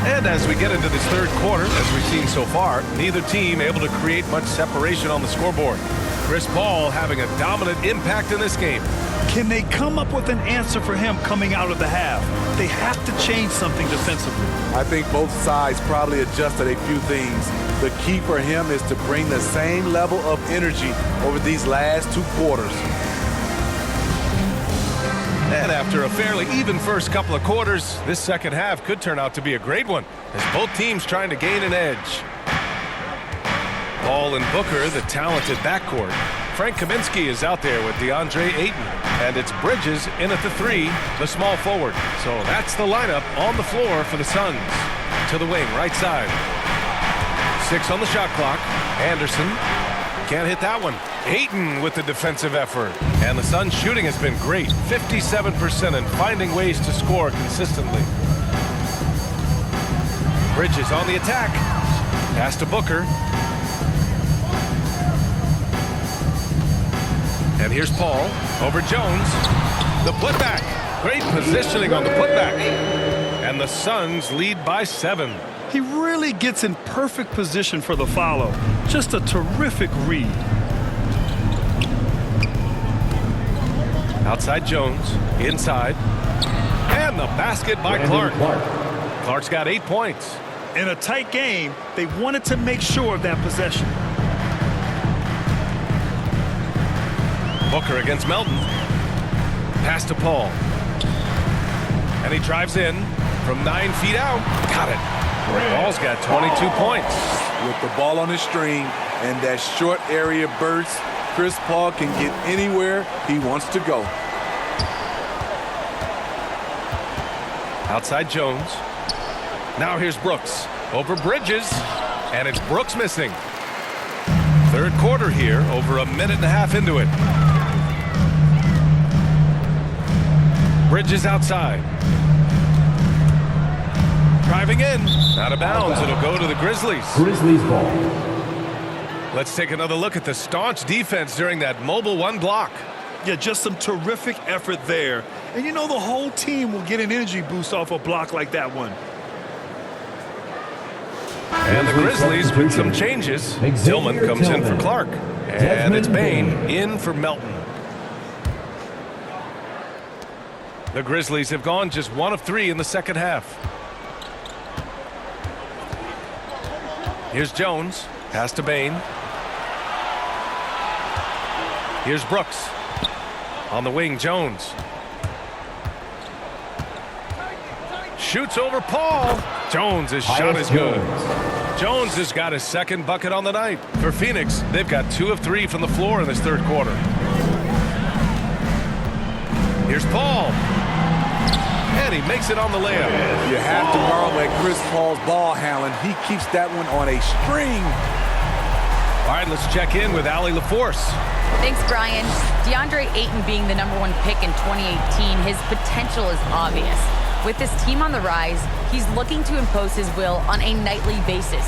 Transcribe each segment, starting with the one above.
And as we get into this third quarter, as we've seen so far, neither team able to create much separation on the scoreboard. Chris Paul having a dominant impact in this game. Can they come up with an answer for him coming out of the half? They have to change something defensively. I think both sides probably adjusted a few things. The key for him is to bring the same level of energy over these last two quarters. And after a fairly even first couple of quarters, this second half could turn out to be a great one, as both teams trying to gain an edge. Paul and Booker, the talented backcourt. Frank Kaminsky is out there with DeAndre Ayton. And it's Bridges in at the 3, the small forward. So that's the lineup on the floor for the Suns. To the wing, right side. 6 on the shot clock. Anderson can't hit that one. Ayton with the defensive effort. And the Suns shooting has been great. 57% and finding ways to score consistently. Bridges on the attack. Pass to Booker. And here's Paul over Jones. The putback. Great positioning on the putback. And the Suns lead by 7. He really gets in perfect position for the follow. Just a terrific read. Outside Jones. Inside. And the basket by Clark. Clark's got 8 points. In a tight game, they wanted to make sure of that possession. Booker against Melton. Pass to Paul. And he drives in from 9 feet out. Got it. Paul's got 22 points. With the ball on his string and that short area burst, Chris Paul can get anywhere he wants to go. Outside Jones. Now here's Brooks. Over Bridges. And it's Brooks missing. Third quarter here, over a minute and a half into it. Bridges outside. Driving in. Out of bounds. It'll go to the Grizzlies. Grizzlies ball. Let's take another look at the staunch defense during that mobile 1 block. Yeah, just some terrific effort there. And you know the whole team will get an energy boost off a block like that one. And the Grizzlies with some changes. Tillman comes in for Clark. And it's Bain in for Melton. The Grizzlies have gone just 1 of 3 in the second half. Here's Jones. Pass to Bain. Here's Brooks. On the wing, Jones. Shoots over Paul. Jones' shot is good. Jones has got his second bucket on the night. For Phoenix, they've got 2 of 3 from the floor in this third quarter. Here's Paul. And he makes it on the layup. You have to marvel at Chris Paul's ball handling. He keeps that one on a string. All right, let's check in with Allie LaForce. Thanks, Brian. DeAndre Ayton being the #1 pick in 2018, his potential is obvious. With this team on the rise, he's looking to impose his will on a nightly basis.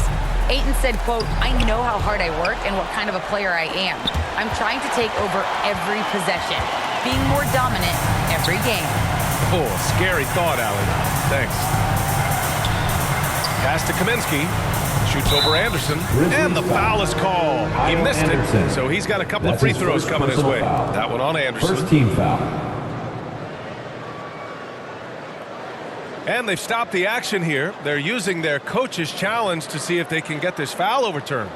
Ayton said, quote, "I know how hard I work and what kind of a player I am. I'm trying to take over every possession, being more dominant every game." Oh, scary thought, Allie. Thanks. Pass to Kaminsky. Shoots over Anderson. And the foul is called. He missed it, so he's got a couple of free throws coming his way. That one on Anderson. First team foul. And they've stopped the action here. They're using their coach's challenge to see if they can get this foul overturned.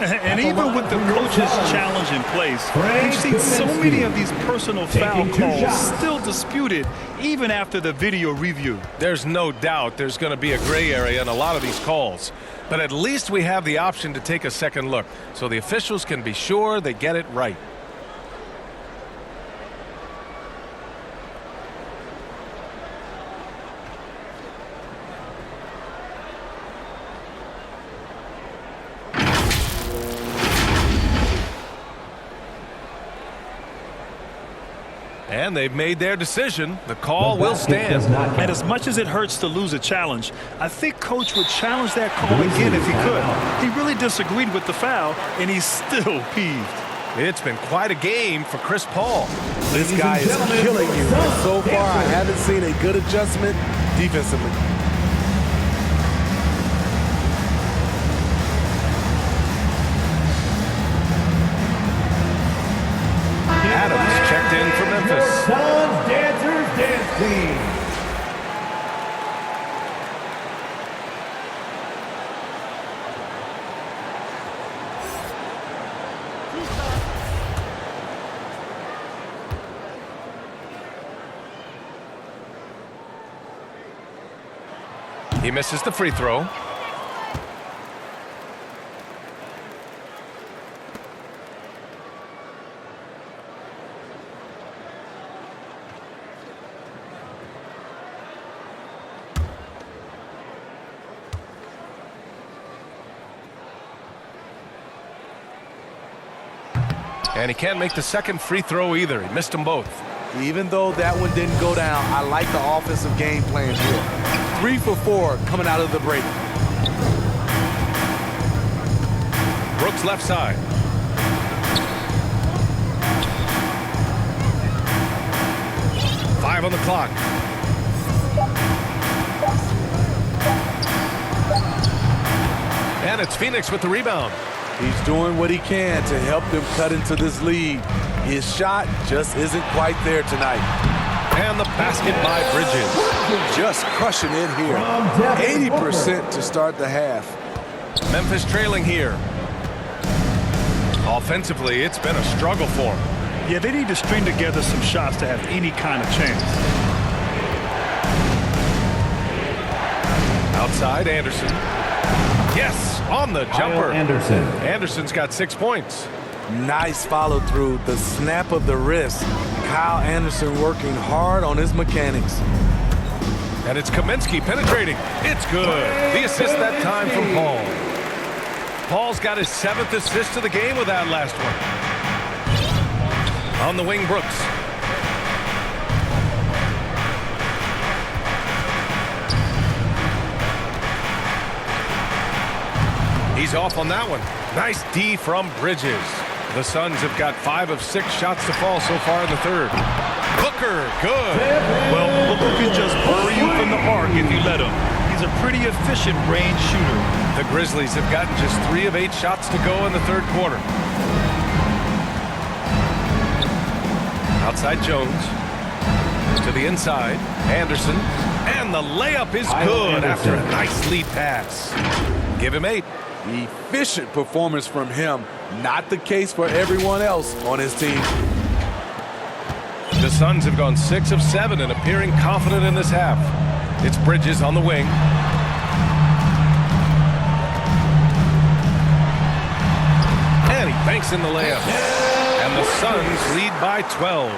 And even with the coach's challenge in place, we've seen so many of these personal foul calls still disputed even after the video review. There's no doubt there's going to be a gray area in a lot of these calls. But at least we have the option to take a second look, so the officials can be sure they get it right. And they've made their decision. The call will stand. And as much as it hurts to lose a challenge, I think Coach would challenge that call again if he could. He really disagreed with the foul, and he's still peeved. It's been quite a game for Chris Paul. This guy is killing you. And so far, I haven't seen a good adjustment defensively. Adams checked in for Memphis. Suns Dancers Dance Team. He misses the free throw. And he can't make the second free throw either. He missed them both. Even though that one didn't go down, I like the offensive game plan here. 3 for 4 coming out of the break. Brooks left side. Five on the clock. And it's Phoenix with the rebound. He's doing what he can to help them cut into this lead. His shot just isn't quite there tonight. And the basket by Bridges. Just crushing it here. 80% to start the half. Memphis trailing here. Offensively, it's been a struggle for him. Yeah, they need to string together some shots to have any kind of chance. Outside, Anderson. Yes, on the jumper. Anderson. Anderson's got 6 points. Nice follow through. The snap of the wrist. Kyle Anderson working hard on his mechanics. And it's Kaminsky penetrating. It's good. The assist that time from Paul. Paul's got his 7th assist of the game with that last one. On the wing, Brooks. He's off on that one. Nice D from Bridges. The Suns have got 5 of 6 shots to fall so far in the third. Booker, good. Well, Booker can just bury you from the arc if you let him. He's a pretty efficient range shooter. The Grizzlies have gotten just 3 of 8 shots to go in the third quarter. Outside Jones. To the inside. Anderson. And the layup is good after a nice lead pass. Give him 8. Efficient performance from him. Not the case for everyone else on his team. The Suns have gone 6 of 7 and appearing confident in this half. It's Bridges on the wing. And he banks in the layup. And the Suns lead by 12.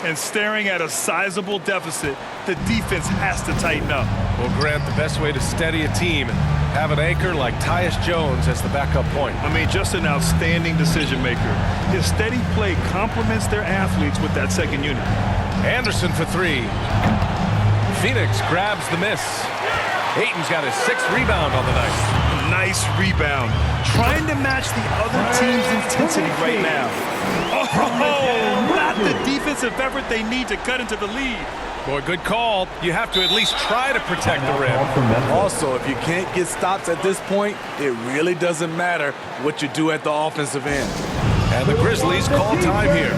And staring at a sizable deficit, the defense has to tighten up. Well, Grant, the best way to steady a team, have an anchor like Tyus Jones as the backup point. I mean, just an outstanding decision maker. His steady play complements their athletes with that second unit. Anderson for 3. Phoenix grabs the miss. Ayton's got his 6th rebound on the night. Nice rebound. Trying to match the other team's intensity right now. Oh, not the defensive effort they need to cut into the lead. Boy, good call. You have to at least try to protect the rim. Also, if you can't get stops at this point, it really doesn't matter what you do at the offensive end. And the Grizzlies call time here.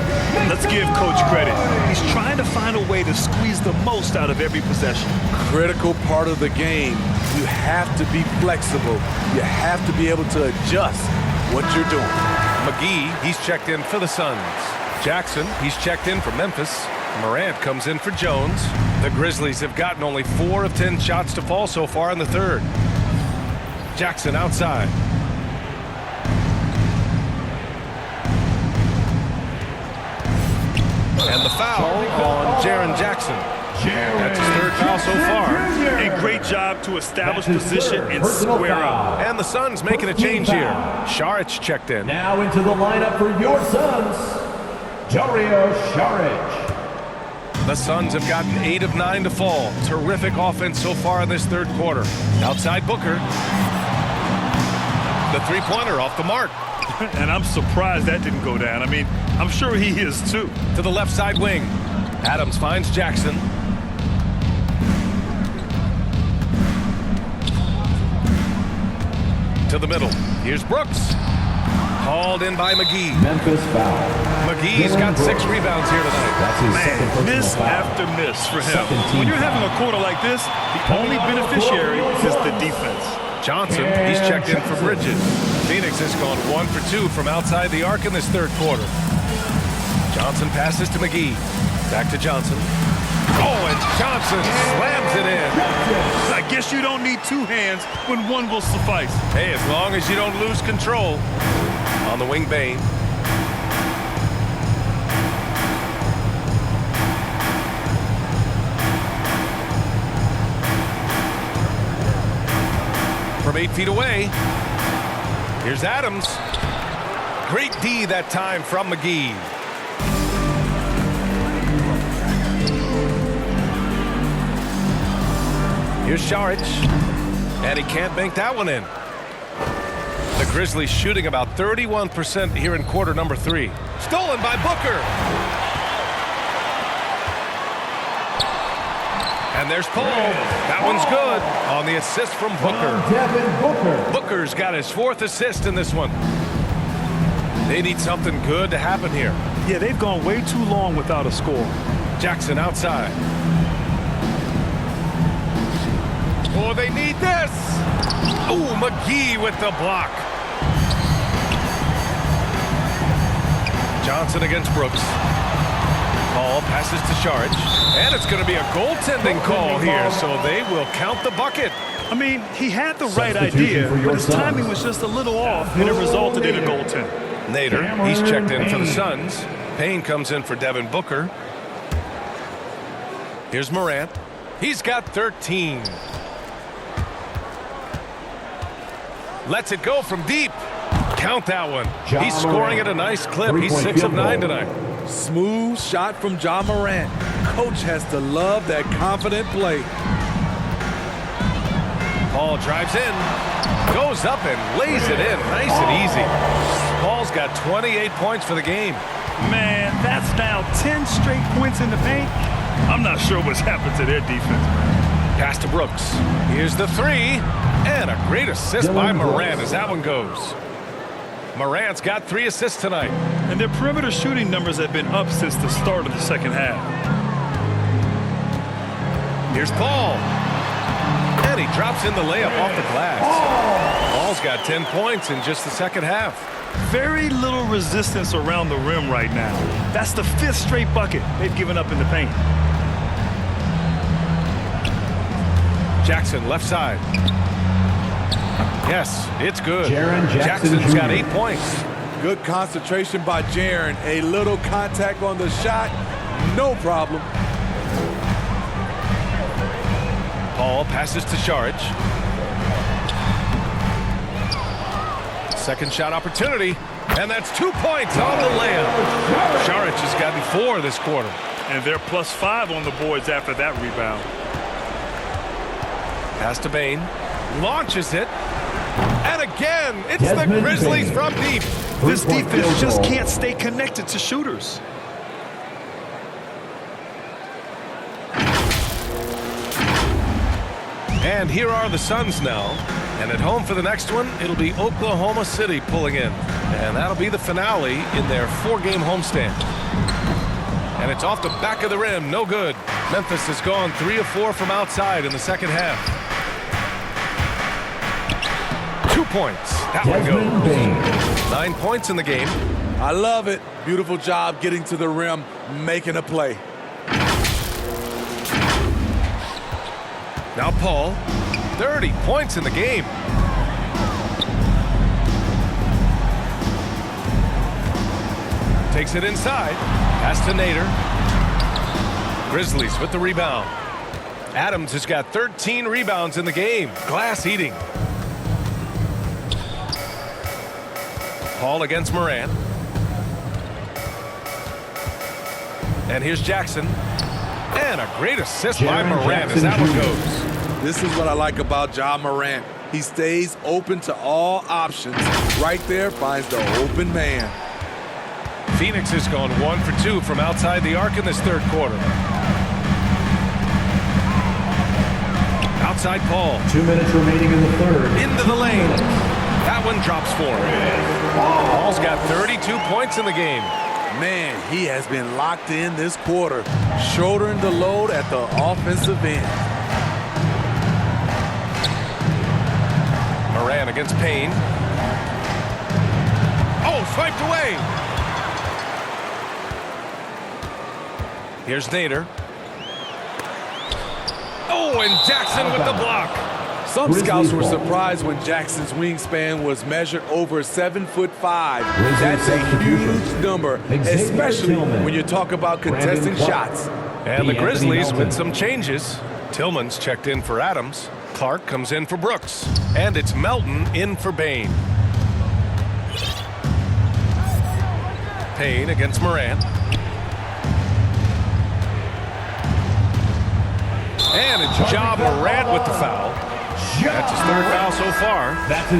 Let's give Coach credit. He's trying to find a way to squeeze the most out of every possession. Critical part of the game. You have to be flexible. You have to be able to adjust what you're doing. McGee, he's checked in for the Suns. Jackson, he's checked in for Memphis. Morant comes in for Jones. The Grizzlies have gotten only 4 of 10 shots to fall so far in the third. Jackson outside. And the foul on Jaren Jackson. That's his 3rd foul so far. A great job to establish position and square up. And the Suns making a change here. Saric checked in. Now into the lineup for your Suns, Dario Saric. The Suns have gotten 8 of 9 to fall. Terrific offense so far in this third quarter. Outside Booker. The three-pointer off the mark. And I'm surprised that didn't go down. I mean, I'm sure he is too. To the left side wing. Adams finds Jackson. To the middle. Here's Brooks. Called in by McGee. Memphis foul. McGee's got 6 rebounds here tonight. That's his second Man, personal miss foul. after miss for him. Second team When you're having foul. a quarter like this, the only beneficiary is the defense. Johnson, he's checked in for Bridges. Phoenix has gone 1 for 2 from outside the arc in this third quarter. Johnson passes to McGee. Back to Johnson. Oh, and Johnson slams it in. I guess you don't need 2 hands when 1 will suffice. Hey, as long as you don't lose control. On the wing, Bain. From 8 feet away. Here's Adams. Great D that time from McGee. Here's Šarić. And he can't bank that one in. The Grizzlies shooting about 31% here in quarter number 3. Stolen by Booker. And there's Paul. That one's good on the assist from Booker. Devin Booker. Booker's got his 4th assist in this one. They need something good to happen here. Yeah, they've gone way too long without a score. Jackson outside. Oh, they need this. Oh, McGee with the block. Johnson against Brooks. Paul passes to Šarić. And it's going to be a goaltending call here, so they will count the bucket. I mean, he had the right Substitution idea, for your but his Suns. timing was just a little off, and it resulted in a goaltend. Nader, he's checked in for the Suns. Payne comes in for Devin Booker. Here's Morant. He's got 13. Lets it go from deep. Count that one. He's scoring at a nice clip. He's 6 of 9 tonight. Smooth shot from Ja Morant. Coach has to love that confident play. Paul drives in. Goes up and lays it in. Nice and easy. Paul's got 28 points for the game. Man, that's now 10 straight points in the paint. I'm not sure what's happened to their defense. Pass to Brooks. Here's the 3. And a great assist by Morant as that one goes. Morant's got 3 assists tonight. And their perimeter shooting numbers have been up since the start of the second half. Here's Paul. And he drops in the layup off the glass. Paul's got 10 points in just the second half. Very little resistance around the rim right now. That's the 5th straight bucket they've given up in the paint. Jackson left side. Yes, it's good. Jaren Jackson Jackson's got Jr. 8 points. Good concentration by Jaren. A little contact on the shot, no problem. Paul passes to Šarić. Second shot opportunity. And that's 2 points on the layup. Šarić has gotten 4 this quarter. And they're +5 on the boards after that rebound. Pass to Bain. Launches it. And again, it's the Desmond Grizzlies Bain. from deep. This Three-point defense field just goal. can't stay connected to shooters. And here are the Suns now. And at home for the next one, it'll be Oklahoma City pulling in. And that'll be the finale in their 4-game homestand. And it's off the back of the rim, no good. Memphis has gone 3 of 4 from outside in the second half. 2 points. That one Desmond goes. Bain. 9 points in the game. I love it. Beautiful job getting to the rim, making a play. Now Paul, 30 points in the game. Takes it inside. Pass to Nader. Grizzlies with the rebound. Adams has got 13 rebounds in the game. Glass eating. Paul against Morant. And here's Jackson. And a great assist by Jaren Morant as Jackson that one Jr. goes. This is what I like about Ja Morant. He stays open to all options, right there finds the open man. Phoenix has gone 1 for 2 from outside the arc in this third quarter. Outside Paul. 2 minutes remaining in the third. Into the lane. That one drops for him. Paul's got 32 points in the game. Man, he has been locked in this quarter, shouldering the load at the offensive end. Moran against Payne. Oh, swiped away. Here's Nader. Oh, and Jackson with the block. Some scouts were surprised when Jackson's wingspan was measured over 7'5". That's a huge number, especially when you talk about contesting shots. And the Grizzlies with some changes. Tillman's checked in for Adams. Clark comes in for Brooks. And it's Melton in for Bain. Payne against Moran. And it's Ja Morant with the foul. That's his third foul so far.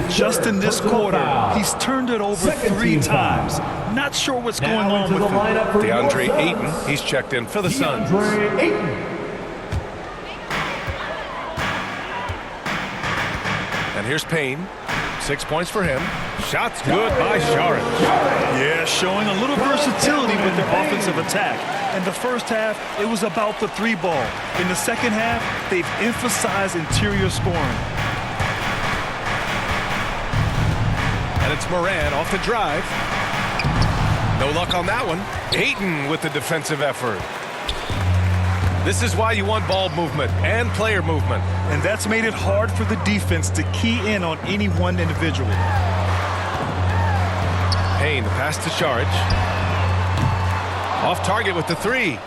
Just in this quarter, he's turned it over 3 times. Not sure what's going on with him. DeAndre Ayton, he's checked in for the Suns. And here's Payne. 6 points for him. Shots good by Saric. Yeah, showing a little versatility with their offensive attack. In the first half, it was about the 3-ball. In the second half, they've emphasized interior scoring. And it's Moran off the drive. No luck on that one. Ayton with the defensive effort. This is why you want ball movement and player movement. And that's made it hard for the defense to key in on any one individual. Payne, the pass to Saric. Off target with the 3.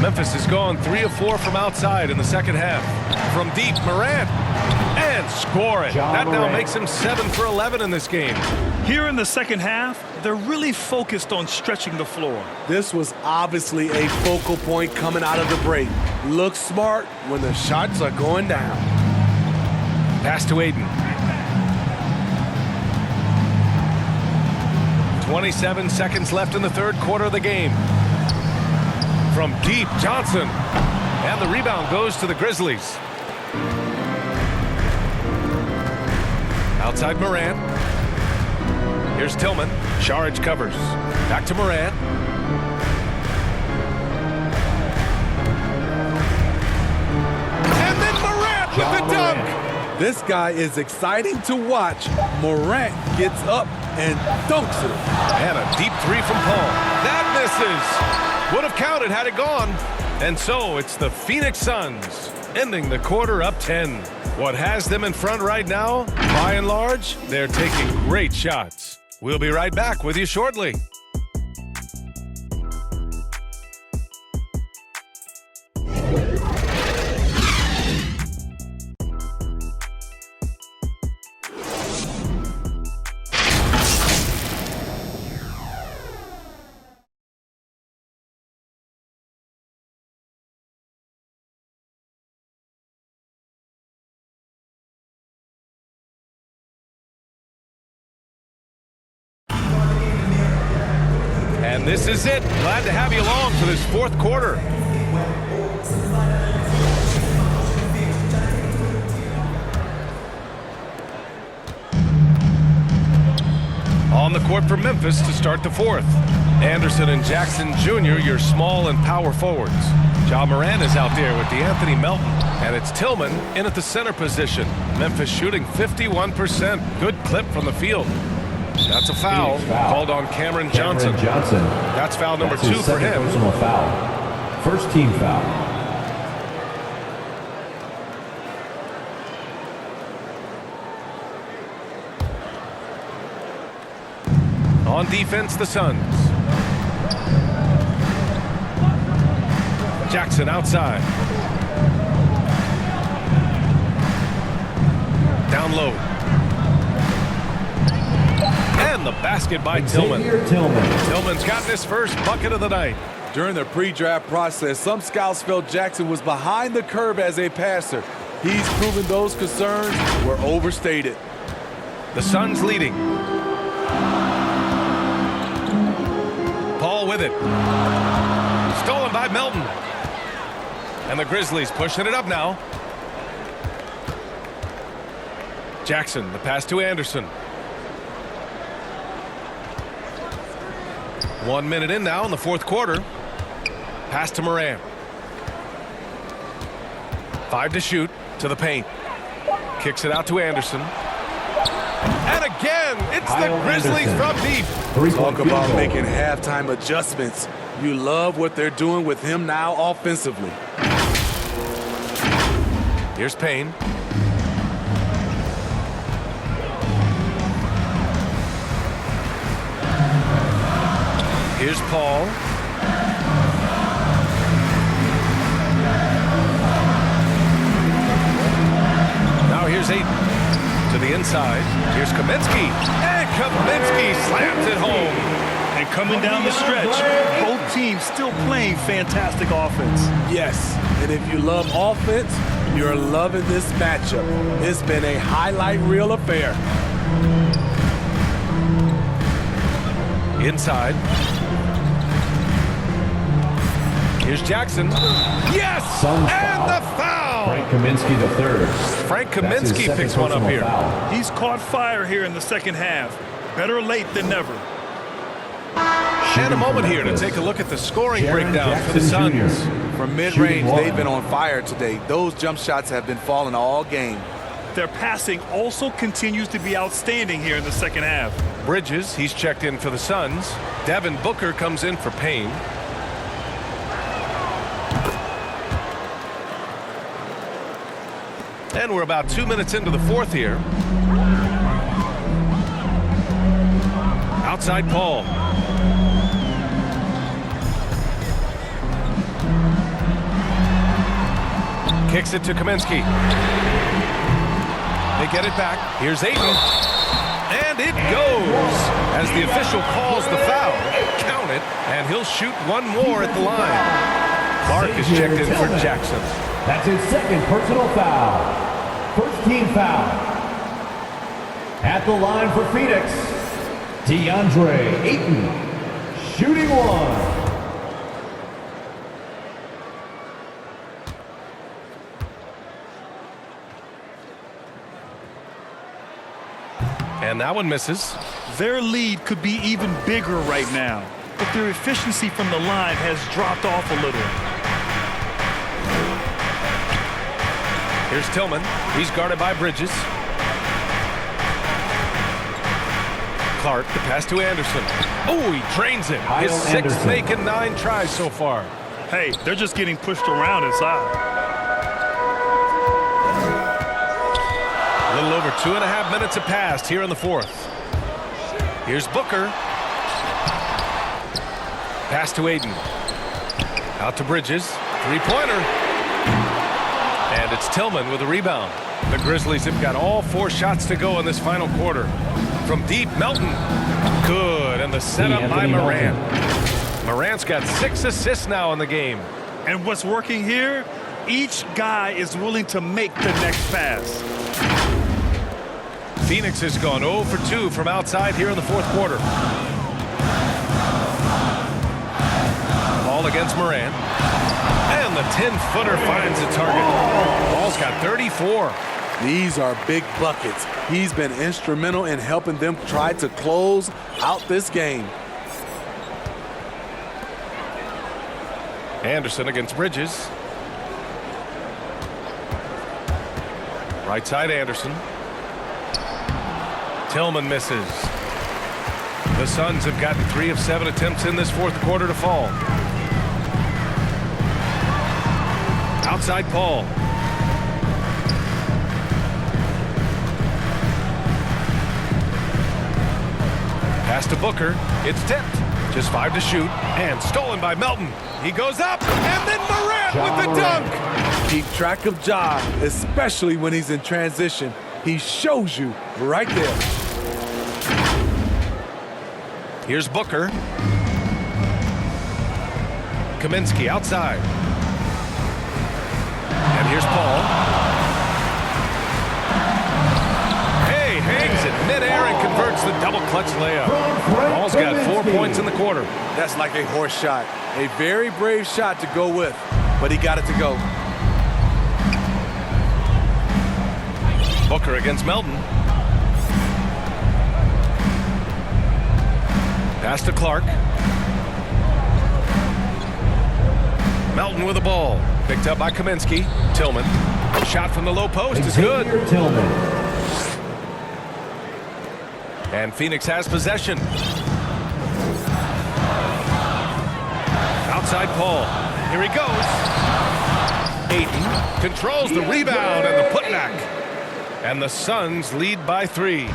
Memphis has gone 3 of 4 from outside in the second half. From deep, Moran. And score it. That now makes him 7 for 11 in this game. Here in the second half, they're really focused on stretching the floor. This was obviously a focal point coming out of the break. Look smart when the shots are going down. Pass to Ayton. 27 seconds left in the third quarter of the game. From deep, Johnson. And the rebound goes to the Grizzlies. Outside Moran. Here's Tillman. Saric covers. Back to Moran. And then Morant with the dunk. This guy is exciting to watch. Morant gets up and dunks it. And a deep 3 from Paul. That misses. Would have counted had it gone. And so it's the Phoenix Suns ending the quarter up 10. What has them in front right now, by and large, they're taking great shots. We'll be right back with you shortly. And this is it. Glad to have you along for this fourth quarter. On the court for Memphis to start the fourth. Anderson and Jackson Jr., your small and power forwards. Ja Morant is out there with DeAnthony Melton. And it's Tillman in at the center position. Memphis shooting 51%. Good clip from the field. That's a foul called on Cameron Johnson. That's foul number 2 for him. Personal foul. First team foul. On defense, the Suns. Jackson outside. Down low. And the basket by Tillman. Tillman's got this first bucket of the night. During the pre-draft process, some scouts felt Jackson was behind the curve as a passer. He's proven those concerns were overstated. The Suns leading. Paul with it. Stolen by Melton. And the Grizzlies pushing it up now. Jackson, the pass to Anderson. 1 minute in now in the fourth quarter. Pass to Moran. 5 to shoot to the paint. Kicks it out to Anderson. And again, it's the Grizzlies from deep. Talk about making halftime adjustments. You love what they're doing with him now offensively. Here's Payne. Here's Paul. Now here's Ayton to the inside. Here's Kaminsky. And Kaminsky slams it home. And coming down the stretch, both teams still playing fantastic offense. Yes, and if you love offense, you're loving this matchup. It's been a highlight reel affair. Inside. Here's Jackson. Yes! And the foul! Frank Kaminsky III. Frank Kaminsky picks one up here. Foul. He's caught fire here in the second half. Better late than never. And a moment here to take a look at the scoring breakdown for the Suns. From mid-range, they've been on fire today. Those jump shots have been falling all game. Their passing also continues to be outstanding here in the second half. Bridges, he's checked in for the Suns. Devin Booker comes in for Payne. And we're about 2 minutes into the fourth here. Outside Paul. Kicks it to Kaminsky. They get it back. Here's Ayton. And it goes. As the official calls the foul, count it, and he'll shoot one more at the line. Clark is checked in for Jackson. That's his second personal foul. First team foul. At the line for Phoenix, DeAndre Ayton, shooting one. And that one misses. Their lead could be even bigger right now, but their efficiency from the line has dropped off a little. Here's Tillman. He's guarded by Bridges. Clark, the pass to Anderson. Oh, he drains it. His sixth make and 9 tries so far. Hey, they're just getting pushed around inside. A little over 2.5 minutes have passed here in the fourth. Here's Booker. Pass to Ayton. Out to Bridges. Three-pointer. And it's Tillman with a rebound. The Grizzlies have got all 4 shots to go in this final quarter. From deep, Melton. Good. And the setup by Moran. Morant's got 6 assists now in the game. And what's working here? Each guy is willing to make the next pass. Phoenix has gone 0 for 2 from outside here in the fourth quarter. Ball against Moran. And the 10-footer finds the target. Ball's got 34. These are big buckets. He's been instrumental in helping them try to close out this game. Anderson against Bridges. Right side Anderson. Tillman misses. The Suns have gotten 3 of 7 attempts in this fourth quarter to fall. Outside Paul. Pass to Booker. It's tipped. Just 5 to shoot. And stolen by Melton. He goes up. And then Morant with the dunk. Keep track of Ja, especially when he's in transition. He shows you right there. Here's Booker. Kaminsky outside. And here's Paul. Hey, hangs it midair and converts the double clutch layup. Ball's got 4 points in the quarter. That's like a horse shot. A very brave shot to go with, but he got it to go. Booker against Melton. Pass to Clark. Melton with the ball. Picked up by Kaminsky. Tillman. Shot from the low post is good. Tillman. And Phoenix has possession. Outside Paul. Here he goes. Ayton controls the rebound and the putback. And the Suns lead by 3.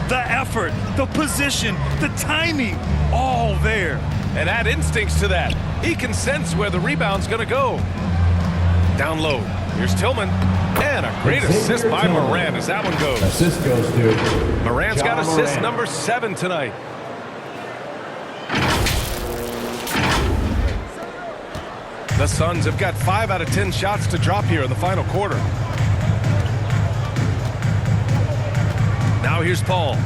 The effort, the position, the timing, all there. And add instincts to that. He can sense where the rebound's going to go. Down low. Here's Tillman. And a great assist by Moran as that one goes. Assist goes to Moran's got John assist Moran. number 7 tonight. The Suns have got 5 out of 10 shots to drop here in the final quarter. Now here's Paul.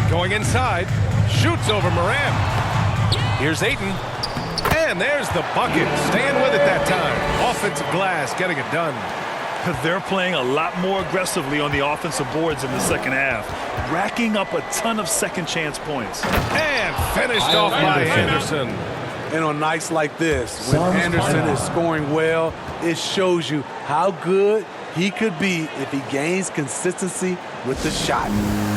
Going inside. Shoots over Moran. Here's Ayton. And there's the bucket. Staying with it that time. Offensive glass getting it done. They're playing a lot more aggressively on the offensive boards in the second half, racking up a ton of second chance points. And finished off by Anderson. And on nights like this, when Anderson is scoring well, it shows you how good he could be if he gains consistency with the shot.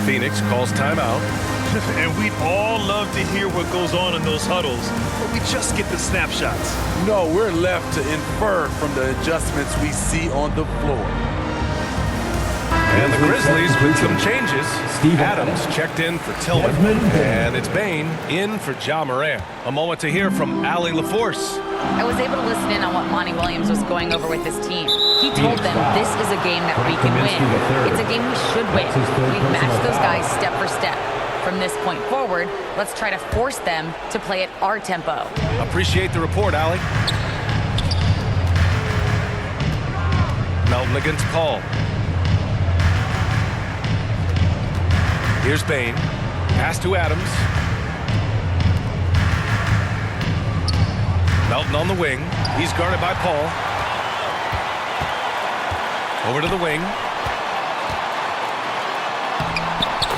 Phoenix calls timeout. And we'd all love to hear what goes on in those huddles, but we just get the snapshots. No, we're left to infer from the adjustments we see on the floor. And the Grizzlies with some changes. Adams checked in for Tillman. And it's Bain in for Ja Morant. A moment to hear from Allie LaForce. I was able to listen in on what Monty Williams was going over with his team. He told them this is a game that we can win. It's a game we should win. We've matched those guys step for step. From this point forward, let's try to force them to play at our tempo. Appreciate the report, Allie. Melton against Paul. Here's Bain. Pass to Adams. Melton on the wing. He's guarded by Paul. Over to the wing.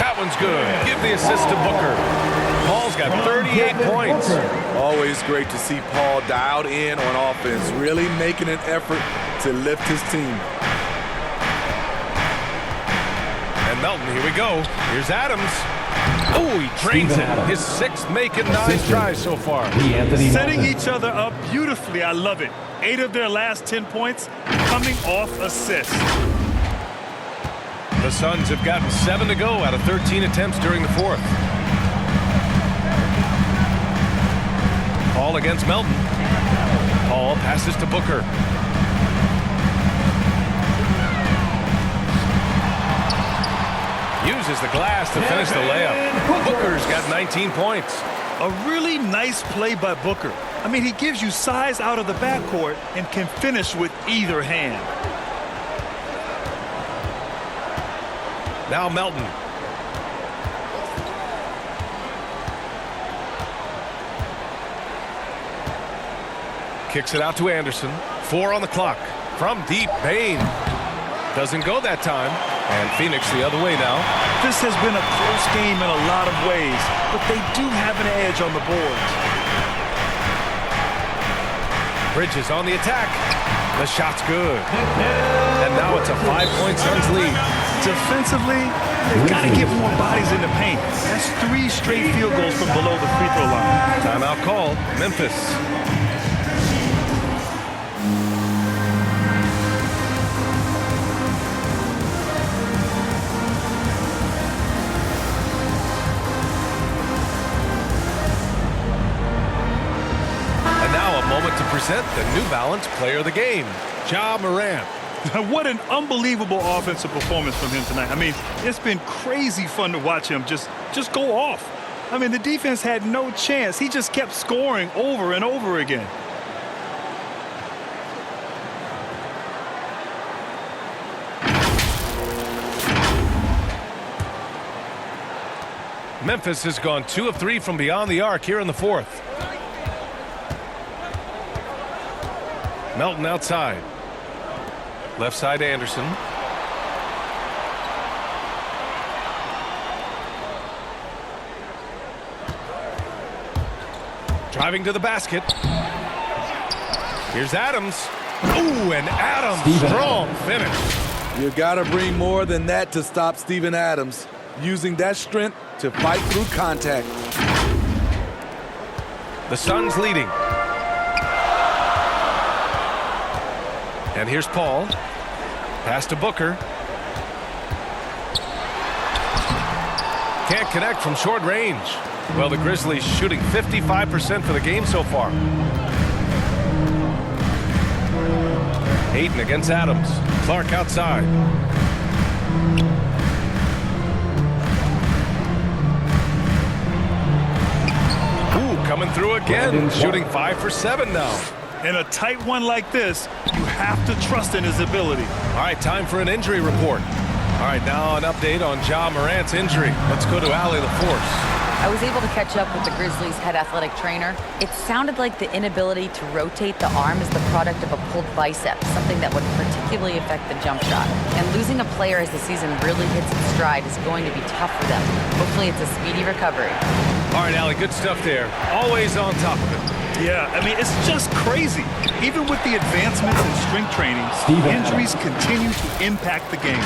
That one's good. Give the assist to Booker. Paul's got 38 points. Always great to see Paul dialed in on offense, really making an effort to lift his team. And Melton, here we go. Here's Adams. Oh, he drains it. His 6th make in 9 tries so far. Setting each other up beautifully. I love it. 8 of their last 10 points coming off assists. The Suns have gotten 7 to go out of 13 attempts during the 4th. Paul against Melton. Paul passes to Booker. Uses the glass to finish the layup. Booker's got 19 points. A really nice play by Booker. I mean, he gives you size out of the backcourt and can finish with either hand. Now Melton. Kicks it out to Anderson. 4 on the clock. From deep, Bain. Doesn't go that time. And Phoenix the other way now. This has been a close game in a lot of ways, but they do have an edge on the boards. Bridges on the attack. The shot's good. And now it's a 5-point Suns lead. Defensively, they've got to get more bodies in the paint. That's 3 straight field goals from below the free throw line. Timeout called. Memphis. To present the New Balance Player of the Game, Ja Morant. What an unbelievable offensive performance from him tonight. I mean, it's been crazy fun to watch him just go off. I mean, the defense had no chance. He just kept scoring over and over again. Memphis has gone 2 of 3 from beyond the arc here in the fourth. Melton outside. Left side Anderson. Driving to the basket. Here's Adams. Ooh, and Adams, strong finish. You gotta bring more than that to stop Steven Adams. Using that strength to fight through contact. The Suns leading. And here's Paul. Pass to Booker. Can't connect from short range. Well, the Grizzlies shooting 55% for the game so far. Ayton against Adams. Clark outside. Ooh, coming through again. Shooting 5 for 7 now. In a tight one like this, you have to trust in his ability. All right, time for an injury report. All right, now an update on Ja Morant's injury. Let's go to Allie LaForce. I was able to catch up with the Grizzlies' head athletic trainer. It sounded like the inability to rotate the arm is the product of a pulled bicep, something that would particularly affect the jump shot. And losing a player as the season really hits its stride is going to be tough for them. Hopefully it's a speedy recovery. All right, Allie, good stuff there. Always on top of it. Yeah, I mean, it's just crazy. Even with the advancements in strength training, injuries continue to impact the game.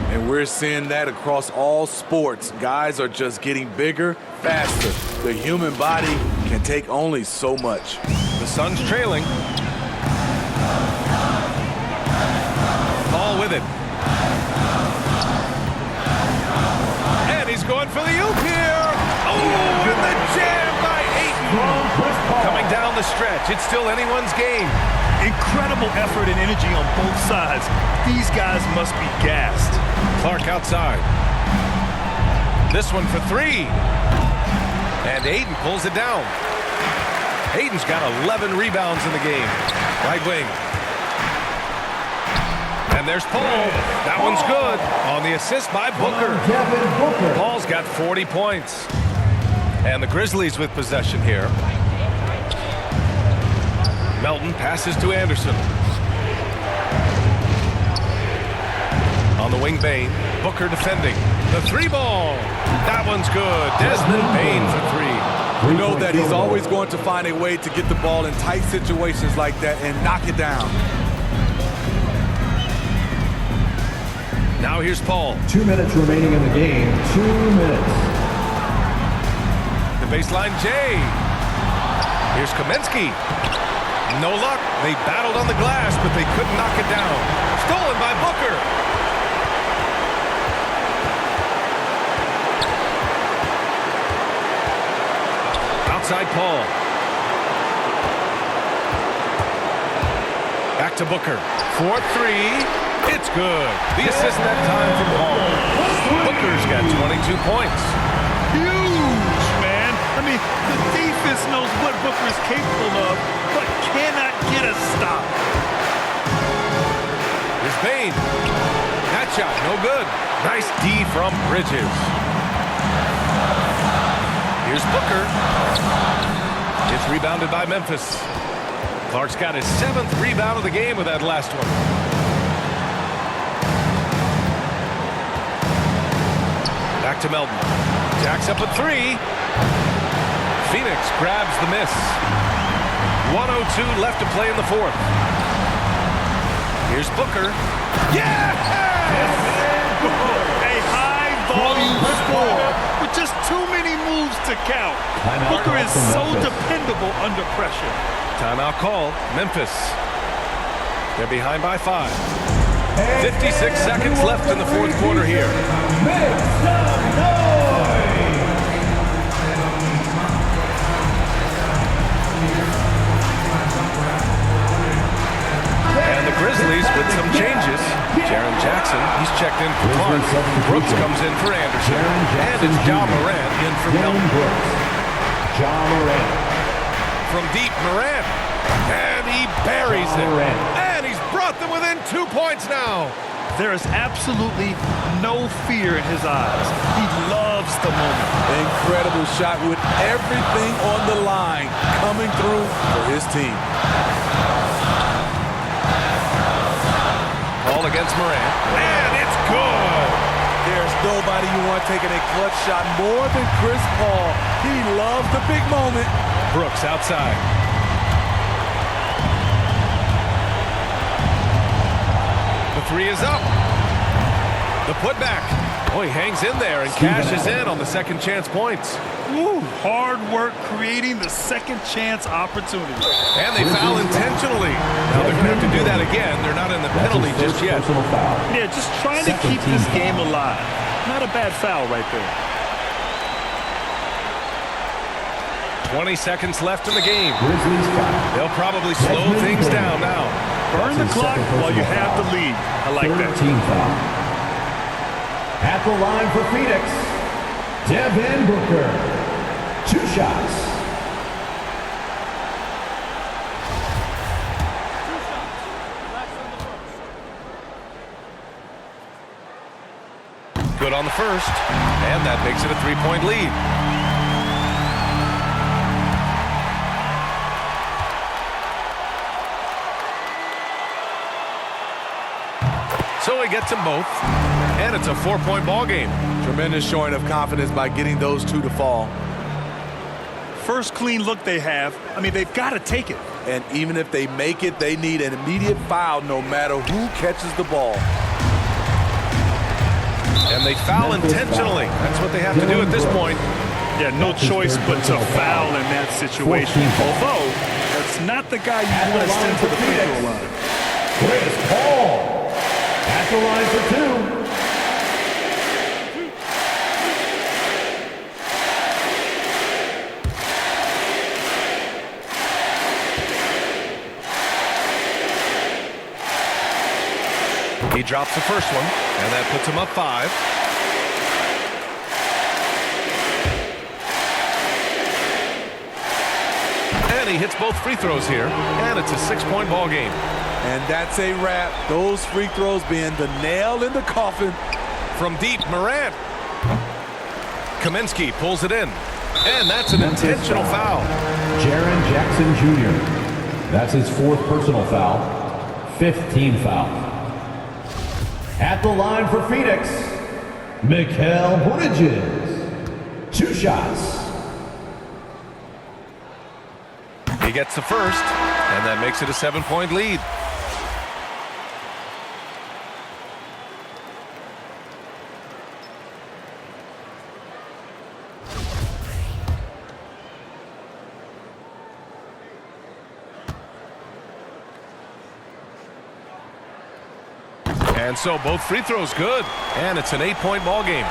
And we're seeing that across all sports. Guys are just getting bigger, faster. The human body can take only so much. The Suns trailing. Paul with it. And he's going for the oop here. Oh, and the jam by Ayton. Coming down the stretch. It's still anyone's game. Incredible effort and energy on both sides. These guys must be gassed. Clark outside. This one for 3. And Ayton pulls it down. Ayton's got 11 rebounds in the game. Right wing. And there's Paul. That one's good. On the assist by Booker. Paul's got 40 points. And the Grizzlies with possession here. Melton passes to Anderson. On the wing, Bane. Booker defending. The 3-ball. That one's good. Desmond Bane for 3. We know that he's always going to find a way to get the ball in tight situations like that and knock it down. Now here's Paul. 2 minutes remaining in the game. 2 minutes. The baseline, Jay. Here's Kaminsky. No luck. They battled on the glass, but they couldn't knock it down. Stolen by Booker. Outside Paul. Back to Booker. 4-3. It's good. The assist that time from Paul. Booker's got 22 points. Huge, man. I mean, the defense knows what Booker is capable of, but cannot get a stop. Here's Bane. That shot, no good. Nice D from Bridges. Here's Booker. It's rebounded by Memphis. Clark's got his 7th rebound of the game with that last one. Back to Melton. Jacks up a 3. Phoenix grabs the miss. 1:02 left to play in the fourth. Here's Booker. Yeah! A high-volume score with just too many moves to count. Booker is so dependable under pressure. Timeout call. Memphis. They're behind by 5. 56 seconds left in the fourth quarter here. Make some noise! And the Grizzlies with some changes. Jaren Jackson, he's checked in for Clark. Brooks comes in for Anderson. And it's Ja Morant in for Melton. Ja Morant. From deep, Morant. And he buries it. And he's brought them within 2 points now. There is absolutely no fear in his eyes. He loves the moment. Incredible shot with everything on the line coming through for his team. Ball against Morant. And it's good. There's nobody you want taking a clutch shot more than Chris Paul. He loves the big moment. Brooks outside. The three is up. The putback. Oh, he hangs in there and cashes in on the second chance points. Woo, hard work creating the second chance opportunity. And they foul intentionally. Now they're going to have to do that again. They're not in the penalty just yet. Yeah, just trying to keep this game alive. Not a bad foul right there. 20 seconds left in the game. They'll probably slow things down now. Burn the clock while you have the lead. I like that. Team foul. At the line for Phoenix, Devin Booker. 2 shots. Good on the first, and that makes it a 3-point lead. So he gets them both, and it's a 4-point ball game. Tremendous showing of confidence by getting those two to fall. First clean look they have. I mean, they've got to take it. And even if they make it, they need an immediate foul no matter who catches the ball. And they foul intentionally. That's what they have to do at this point. Yeah, no choice but to foul in that situation. Although, that's not the guy you want to send to the free throw line. Chris Paul. At the line for 2. He drops the first one, and that puts him up 5. And he hits both free throws here, and it's a 6-point ball game. And that's a wrap. Those free throws being the nail in the coffin. From deep, Morant. Kaminsky pulls it in, and that's an intentional foul. Jaren Jackson Jr. That's his 4th personal foul. 5th team foul. At the line for Phoenix, Mikal Bridges. 2 shots. He gets the first, and that makes it a 7-point lead. And so both free throws good, and it's an 8-point ball game.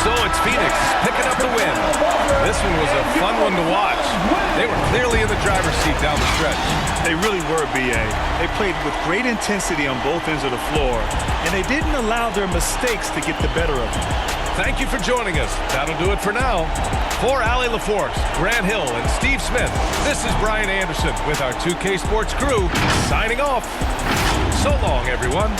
So it's Phoenix picking up the win. This one was a fun one to watch. They were clearly in the driver's seat down the stretch. They really were, B.A. They played with great intensity on both ends of the floor, and they didn't allow their mistakes to get the better of them. Thank you for joining us. That'll do it for now. For Allie LaForce, Grant Hill, and Steve Smith, this is Brian Anderson with our 2K Sports crew signing off. So long, everyone.